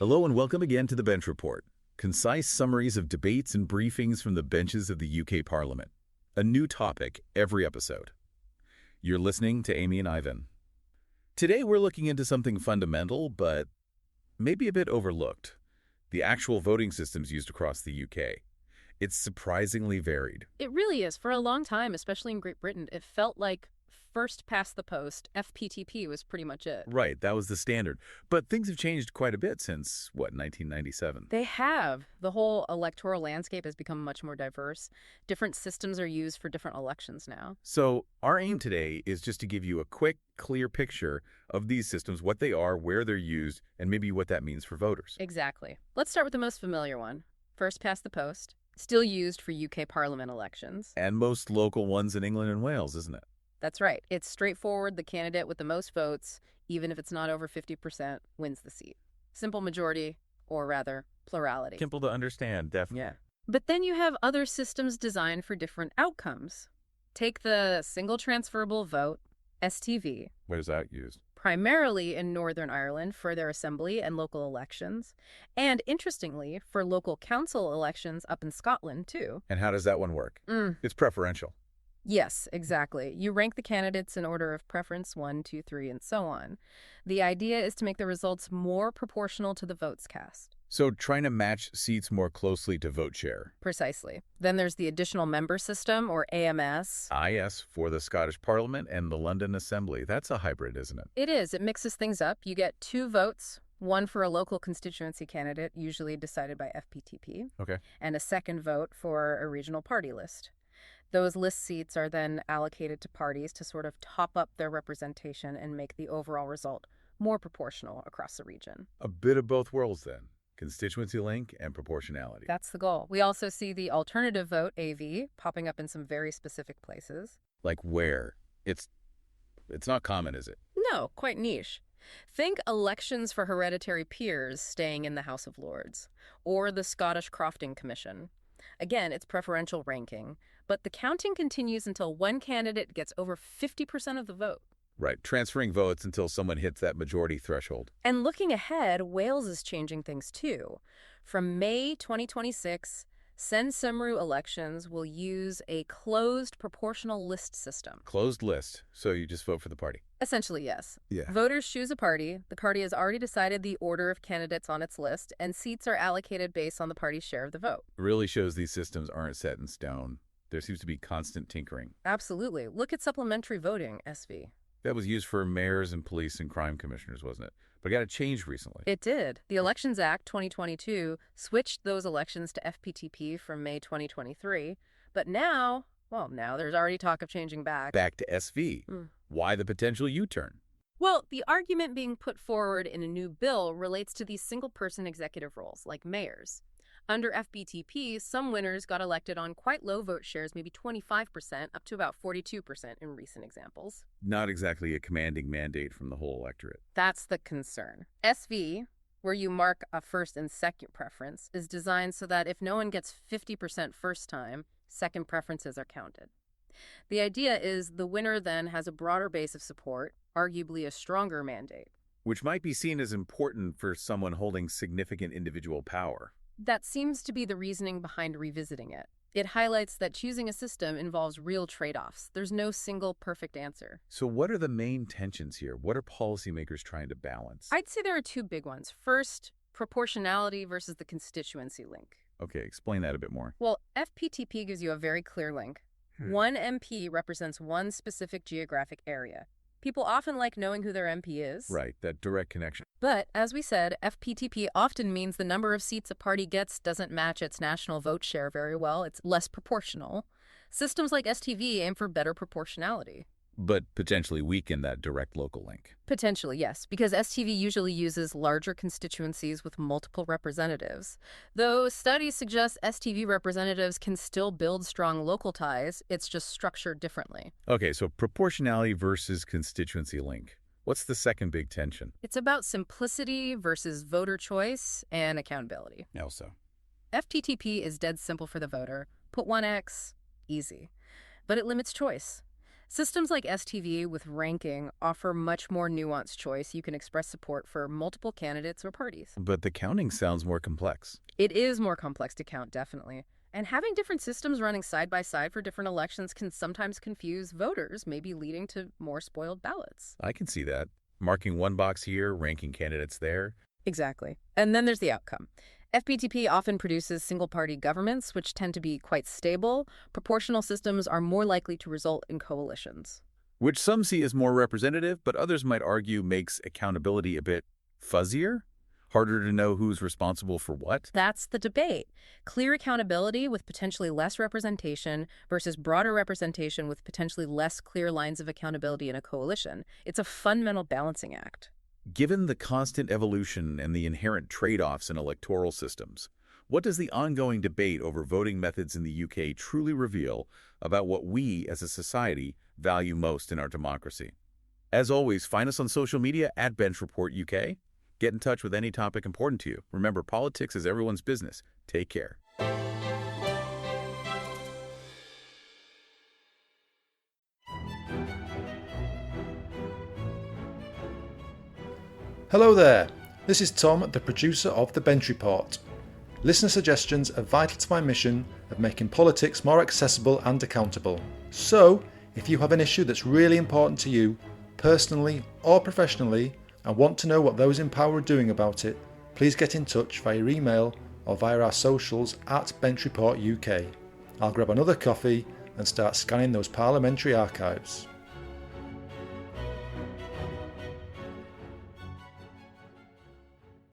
Hello and welcome again to the Bench Report. Concise summaries of debates and briefings from the benches of the UK Parliament. A new topic every episode. You're listening to Amy and Ivan. Today we're looking into something fundamental, but maybe a bit overlooked. The actual voting systems used across the UK. It's surprisingly varied. It really is. For a long time, especially in Great Britain, it felt like first past the post, FPTP was pretty much it. Right, that was the standard. But things have changed quite a bit since, 1997? They have. The whole electoral landscape has become much more diverse. Different systems are used for different elections now. So our aim today is just to give you a quick, clear picture of these systems, what they are, where they're used, and maybe what that means for voters. Exactly. Let's start with the most familiar one. First past the post. Still used for UK Parliament elections. And most local ones in England and Wales, isn't it? That's right. It's straightforward. The candidate with the most votes, even if it's not over 50%, wins the seat. Simple majority, or rather, plurality. Simple to understand, definitely. Yeah. But then you have other systems designed for different outcomes. Take the single transferable vote, STV, Where's that used? primarily in Northern Ireland for their assembly and local elections, and interestingly, for local council elections up in Scotland, too. And how does that one work? It's preferential. Yes, exactly. You rank the candidates in order of preference 1, 2, 3, and so on. The idea is to make the results more proportional to the votes cast. So trying to match seats more closely to vote share. Precisely. Then there's the additional member system, or AMS. IS for the Scottish Parliament and the London Assembly. That's a hybrid, isn't it? It is. It mixes things up. You get 2 votes, one for a local constituency candidate, usually decided by FPTP, Okay. and a second vote for a regional party list. Those list seats are then allocated to parties to sort of top up their representation and make the overall result more proportional across the region. A bit of both worlds then. Constituency link and proportionality. That's the goal. We also see the alternative vote, AV, popping up in some very specific places. Like where? It's not common, is it? No, quite niche. Think elections for hereditary peers staying in the House of Lords, or the Scottish Crofting Commission. Again, it's preferential ranking, but the counting continues until one candidate gets over 50% of the vote. Right, transferring votes until someone hits that majority threshold. And looking ahead, Wales is changing things too. From May 2026, Sen Cymru elections will use a closed proportional list system. Closed list, so you just vote for the party. Essentially, yes. Yeah. Voters choose a party. The party has already decided the order of candidates on its list, and seats are allocated based on the party's share of the vote. It really shows these systems aren't set in stone. There seems to be constant tinkering. Absolutely. Look at supplementary voting, SV. That was used for mayors and police and crime commissioners, wasn't it? But it got changed recently. It did. The Elections Act 2022 switched those elections to FPTP from May 2023. But now there's already talk of changing back. Back to SV. Why the potential U-turn? Well, the argument being put forward in a new bill relates to these single-person executive roles, like mayors. Under FPTP, some winners got elected on quite low vote shares, maybe 25%, up to about 42% in recent examples. Not exactly a commanding mandate from the whole electorate. That's the concern. SV, where you mark a first and second preference, is designed so that if no one gets 50% first time, second preferences are counted. The idea is the winner then has a broader base of support, arguably a stronger mandate. Which might be seen as important for someone holding significant individual power. That seems to be the reasoning behind revisiting it. It highlights that choosing a system involves real trade-offs. There's no single perfect answer. So what are the main tensions here? What are policymakers trying to balance? I'd say there are 2 big ones. First, proportionality versus the constituency link. Okay, explain that a bit more. Well, FPTP gives you a very clear link. One MP represents one specific geographic area. People often like knowing who their MP is. Right, that direct connection. But, as we said, FPTP often means the number of seats a party gets doesn't match its national vote share very well. It's less proportional. Systems like STV aim for better proportionality. But potentially weaken that direct local link. Potentially, yes, because STV usually uses larger constituencies with multiple representatives. Though studies suggest STV representatives can still build strong local ties, it's just structured differently. Okay, so proportionality versus constituency link. What's the second big tension? It's about simplicity versus voter choice and accountability. How so? FPTP is dead simple for the voter. Put 1X, easy. But it limits choice. Systems like STV with ranking offer much more nuanced choice. You can express support for multiple candidates or parties. But the counting sounds more complex. It is more complex to count, definitely. And having different systems running side by side for different elections can sometimes confuse voters, maybe leading to more spoiled ballots. I can see that. Marking one box here, ranking candidates there. Exactly. And then there's the outcome. FPTP often produces single-party governments, which tend to be quite stable. Proportional systems are more likely to result in coalitions. Which some see as more representative, but others might argue makes accountability a bit fuzzier? Harder to know who's responsible for what? That's the debate. Clear accountability with potentially less representation versus broader representation with potentially less clear lines of accountability in a coalition. It's a fundamental balancing act. Given the constant evolution and the inherent trade-offs in electoral systems, what does the ongoing debate over voting methods in the UK truly reveal about what we as a society value most in our democracy? As always, find us on social media at BenchReport UK. Get in touch with any topic important to you. Remember, politics is everyone's business. Take care. Hello there, this is Tom, the producer of The Bench Report. Listener suggestions are vital to my mission of making politics more accessible and accountable. So, if you have an issue that's really important to you, personally or professionally, and want to know what those in power are doing about it, please get in touch via email or via our socials at Bench Report UK. I'll grab another coffee and start scanning those parliamentary archives.